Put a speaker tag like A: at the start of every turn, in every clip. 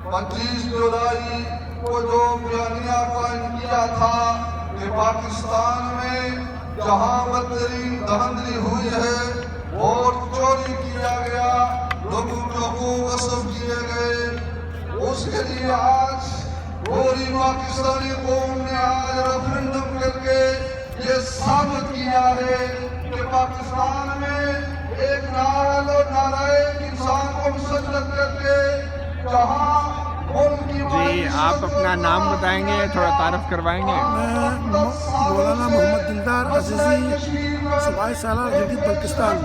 A: 25 جولائی کو جو بیانیہ قائم کیا تھا کہ پاکستان میں جہاں بدترین دھاندلی ہوئی ہے، ووٹ چوری کیا گیا، لوگوں کے حقوق غصب کیے گئے، اس کے لیے آج پوری پاکستانی قوم نے آج ریفرنڈم کر کے یہ ثابت کیا ہے کہ پاکستان میں ایک نعرہ انسان کو مسلط کر کے جہاں ملک کی
B: جی آپ اپنا نام بتائیں گے، تھوڑا تعارف کروائیں گے؟
C: میں مولانا محمد دلدار عزیزی صوبائی سالار گلگت بلتستان۔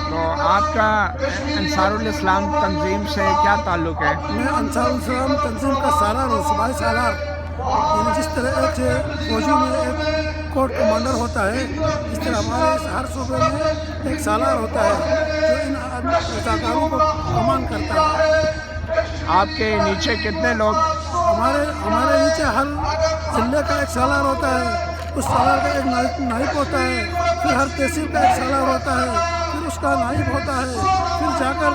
B: تو آپ کا انصار الاسلام تنظیم سے کیا تعلق ہے؟
C: میں انصار الاسلام تنظیم کا سالار ہوں، صوبائی سالار۔ یعنی جس طرح ایک فوجی میں ایک کوٹ کمانڈر ہوتا ہے، اس طرح ہمارے ہر صوبے میں ایک سالار ہوتا ہے جو ان رضاکاروں کو کمان کرتا ہے۔
B: آپ کے نیچے کتنے لوگ؟
C: ہمارے نیچے ہر ضلع کا ایک سالار ہوتا ہے، اس سالار کا ایک نائب ہوتا ہے، پھر ہر تحصیل کا ایک سالار ہوتا ہے، پھر اس کا نائب ہوتا ہے، پھر جا کر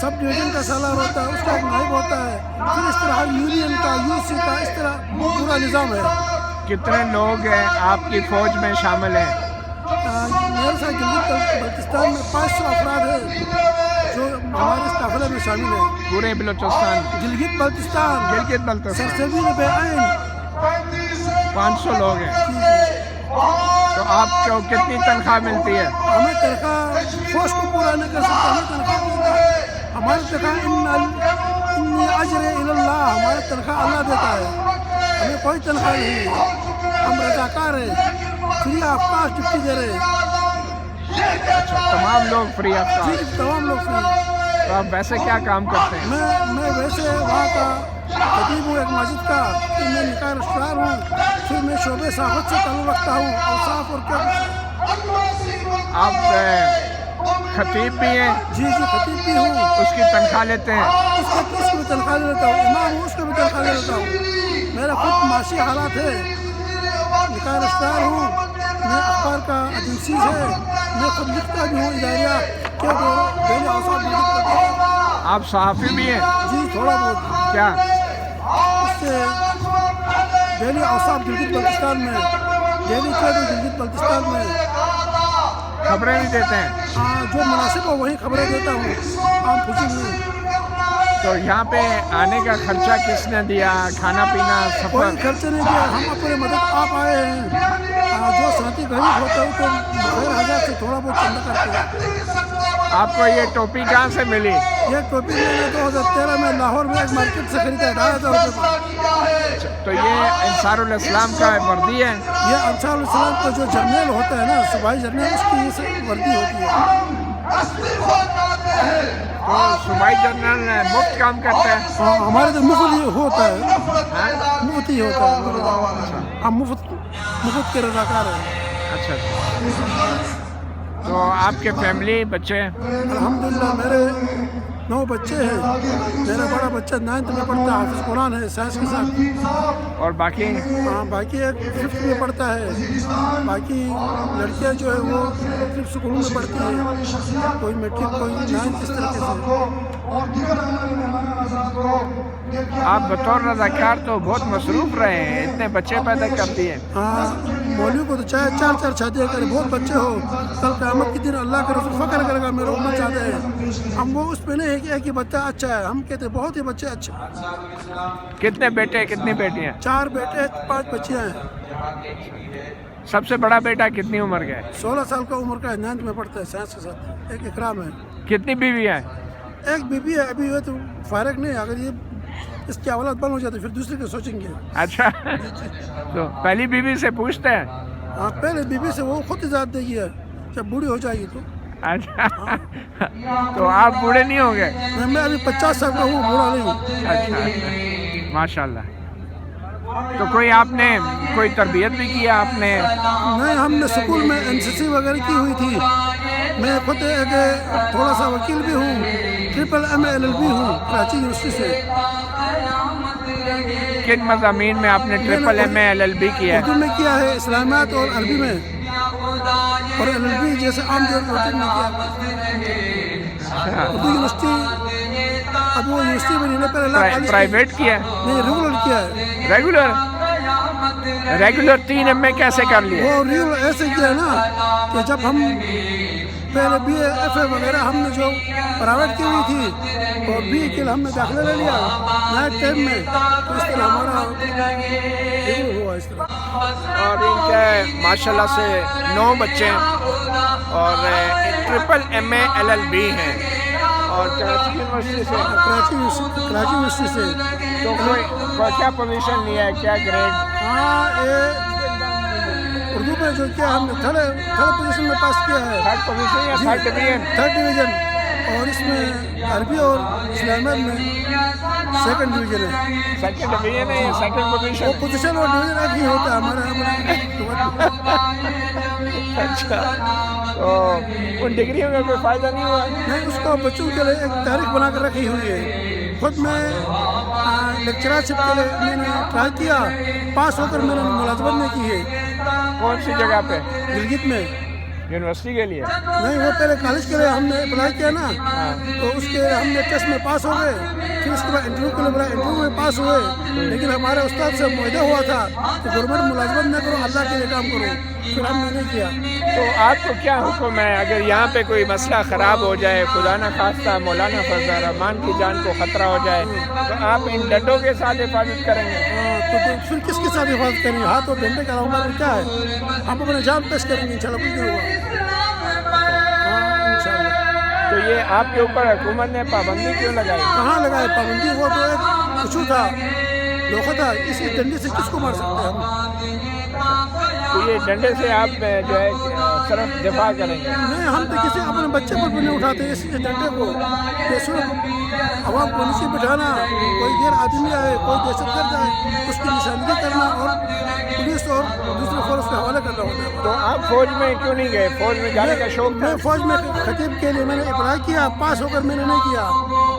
C: سب ڈویژن کا سالار ہوتا ہے، اس کا ایک نائب ہوتا ہے، پھر اس طرح یونین کا، یو سی کا، اس طرح پورا نظام ہے۔
B: کتنے لوگ ہیں آپ کی فوج میں شامل ہیں؟
C: میرے ساتھ گلگت بلتستان میں 500 افراد ہیں جو ہمارے اس قافلے میں شامل ہیں۔
B: پورے بلوچستان؟
C: گلگت بلتستان،
B: گلگت بلتستان
C: سرسبیل بے عین
B: 500 لوگ ہیں۔ تو آپ کو کتنی تنخواہ ملتی ہے؟
C: ہمیں تنخواہ فوج کو پورا نہیں کر سکتا، ہمیں تنخواہ ملتا ہے۔ ہماری تنخواہ انی اجر اللہ، ہماری تنخواہ اللہ دیتا ہے، ہمیں کوئی تنخواہ نہیں ہے، ہم رضاکار ہیں، فری آف کاسٹ ڈپٹی دے رہے ہیں۔
B: اچھا، تمام لوگ فری آف
C: جی
B: کاسٹ؟
C: تمام لوگ فری۔
B: تو آپ ویسے کیا کام کرتے ہیں؟
C: میں ویسے وہاں کا خطیب ہوں ایک مسجد کا، پھر میں نکاح رشتدار ہوں، پھر میں شعبے صحافت سے تعلق رکھتا ہوں، اوصاف اور کیا۔
B: آپ خطیب بھی ہیں؟
C: جی خطیب بھی ہوں،
B: اس کی تنخواہ لیتے ہیں؟
C: اس کو بھی تنخواہ لیتا ہوں، امام ہوں، اس کو بھی تنخواہ لیتا ہوں۔ میرا خود معاشی حالات ہے، نکاح رشتدار ہوں، میں اخبار کا ایجنسیز ہے، میں خود لکھتا بھی ہوں اداریہ کے ڈیلی اوصاف بھی لکھتا ہوں۔
B: آپ صحافی بھی ہیں؟
C: جی تھوڑا بہت،
B: کیا؟
C: اس سے ڈیلی اوصاف گلگت بلتستان میں، ڈیلی چیڈو گلگت بلتستان میں
B: خبریں بھی دیتے ہیں؟
C: جو مناسب ہو وہی خبریں دیتا ہوں، عام خوشی میں۔
B: تو یہاں پہ آنے کا خرچہ کس نے دیا؟ کھانا پینا،
C: کوئی
B: سفر؟
C: خرچ نہیں دیا، ہم اپنے مدد آپ آئے ہیں۔ جو ساتھی غریب ہوتا ہے تو بغیر ہزار سے تھوڑا بہت چندہ کرتے ہیں۔
B: آپ کو یہ ٹوپی کہاں سے ملی؟
C: یہ ٹوپی میں نے 2013 میں لاہور میں ایک مارکیٹ سے خریدا ہے، 2500 روپے کا۔
B: تو یہ انصار الاسلام کا وردی ہے؟
C: یہ انصار الاسلام کا جو جرنیل ہوتا ہے نا، صوبائی جرنیل، اس کی یہ وردی ہوتی ہے۔
B: تو صوبائی جنرل مفت کام کرتا ہے؟
C: ہمارے تو مفت ہی ہوتا ہے، مفت ہی ہوتا ہے، ہم مفت کے رضاکار ہیں۔
B: اچھا تو آپ کے فیملی بچے؟
C: الحمدللہ میرے 9 بچے ہیں، میرا بڑا بچہ 9th میں پڑھتا ہے، حافظ قرآن ہے سائنس کے ساتھ،
B: اور باقی؟
C: باقی ایک 5th میں پڑھتا ہے، باقی لڑکیاں جو ہے وہ مختلف سکولوں میں پڑھتی ہیں، کوئی میٹرک، کوئی 9th، اس طریقے سے۔
B: آپ بطور رضاکار تو بہت مصروف رہے ہیں، اتنے بچے پیدا کر دیے۔
C: مولوی کو تو چاہے 4 شادیاں کرے، بہت بچے ہو، کل قیامت کے دن اللہ کا رسول فخر کرے گا میرے امت چاہتے ہیں۔ ہم وہ اس پہ نہیں ہے کہ ایک ہی بچہ اچھا ہے، ہم کہتے ہیں بہت ہی بچے اچھے۔
B: کتنے بیٹے کتنی بیٹیاں؟
C: 4 بیٹے 5 بچیاں ہیں۔
B: سب سے بڑا بیٹا کتنی عمر کا ہے؟
C: 16 سال کا عمر کا ہے، 9th میں پڑھتا ہے سائنس کے ساتھ، ایک اکرام ہے۔
B: کتنی بیویاں ہیں؟
C: ایک بیوی ہے، ابھی یہ تو فارغ نہیں ہے، اگر یہ اس کی اولاد بند ہو جاتی پھر دوسرے کے سوچیں گے۔
B: اچھا تو پہلی بیوی سے پوچھتے ہیں؟
C: پہلے بیوی سے وہ خود اجازت دے گی، جب بوڑھی ہو جائے گی تو۔
B: اچھا تو آپ بوڑھے نہیں ہوں گے؟
C: میں ابھی 50 سال کا ہوں، بوڑھا نہیں ہوں۔
B: اچھا ماشاء اللہ۔ تو کوئی آپ نے کوئی تربیت بھی کیا آپ نے؟
C: نہیں، ہم نے اسکول میں NCC وغیرہ کی ہوئی تھی، میں خود ایک تھوڑا سا وکیل بھی ہوں، MA LLB ہوں کراچی یونیورسٹی سے۔
B: کن مضامین میں آپ نے MA LLB کیا ہے؟
C: اردو میں کیا ہے، اسلامیات اور عربی میں، اور LLB جیسے عام جو روٹین میں کیا۔ اردو یونیورسٹی ابھی وہ یونیورسٹی میں نہیں پہلے لا کالج
B: پرائیویٹ کیا ہے؟
C: نہیں ریگولر کیا ہے.
B: ریگولر 3 MA کیسے کر لیا؟
C: وہ ریگولر ایسے کیا ہے نا کہ جب ہم پہلے BA FA وغیرہ ہم نے جو پرائیویٹ کی ہوئی تھی اور BA کے لیے ہم نے داخلہ لے لیا نائٹ ٹائم میں, تو اس طرح ہمارا ریگولر ہوا اس طرح.
B: اور ان کے ماشاءاللہ سے 9 بچے ہیں اور ٹرپل MA LLB ہیں اور کراچی یونیورسٹی سے.
C: کراچی یونیورسٹی سے.
B: تو کوئی کیا پوزیشن لیا ہے, کیا گریڈ؟
C: ہاں یہ اردو میں جو کیا ہم نے تھرڈ پوزیشن میں پاس کیا ہے.
B: 3rd پوزیشن یا 3rd ڈویژن؟
C: 3rd division. اور اس میں عربی اور اسلامیہ میں 2nd ڈویژن ہے.
B: 2nd ڈویژن ہے یا 2nd
C: وہ
B: پوزیشن؟
C: پوزیشن اور ڈویژن ایک ہی ہوتا ہے ہمارا.
B: اچھا, تو ان ڈگریوں کا کوئی فائدہ نہیں ہوا؟
C: نہیں, اس کو بچوں کے لیے ایک تاریخ بنا کر رکھی ہوئی ہے. خود میں لیکچررشپ کے لیے میں نے ٹرائی کیا, پاس ہو کر میں نے ملازمت نہیں کی ہے.
B: کون سی جگہ پہ؟
C: گلگت میں.
B: یونیورسٹی کے لیے؟
C: نہیں, وہ پہلے کالج کے لیے ہم نے اپلائی کیا نا, تو اس کے ہم نے ٹیسٹ میں پاس ہو گئے. پھر اس کے بعد انٹرویو کے لیے بولا, انٹرویو میں پاس ہوئے, لیکن ہمارے استاد سے معاہدہ ہوا تھا کہ گورنمنٹ ملازمت نہ کرو, اللہ کے لیے کام کرو. پھر ہم نے نہیں کیا.
B: تو آپ کو کیا حکم ہے اگر یہاں پہ کوئی مسئلہ خراب ہو جائے, خدا نہ خواستہ مولانا فضل الرحمان کی جان کو خطرہ ہو جائے, تو آپ ان ڈنڈوں کے ساتھ حفاظت کریں گے؟
C: تو پھر کس کے ساتھ حفاظت کریں گے؟ ہاتھ اور ڈنڈے کا ہمارا کیا ہے, ہم اپنے جان پیش کریں گے انشاءاللہ. کچھ نہیں ہوگا. ہاں انشاءاللہ.
B: تو یہ آپ کے اوپر حکومت نے پابندی کیوں لگائی؟
C: کہاں لگائے پابندی؟ وہ تو ایک کچھ تھا, دھوکہ تھا. اس ڈنڈے سے کس کو مار سکتے ہیں ہم؟
B: تو یہ ڈنڈے سے آپ جو ہے صرف دفاع کریں گے؟
C: نہیں, ہم تو کسی اپنے بچے پر بھی نہیں اٹھاتے اس ڈنڈے کو. یہ صرف عوام کو نیچے بٹھانا, کوئی غیر آدمی آئے, کوئی دہشت گرد آئے, اس کی نشاندہی کرنا اور پولیس اور دوسرے فورس کا حوالہ کرنا ہوتا ہے.
B: تو آپ فوج میں کیوں نہیں گئے؟ فوج میں جانے کا شوق تھا؟
C: میں فوج میں خطیب کے لیے میں نے اپلائی کیا, پاس ہو کر میں نے نہیں کیا,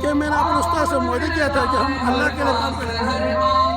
C: کہ میں نے اپنے استاد سے معاہدہ کیا تھا کہ ہم اللہ کے لیے کام کریں گے.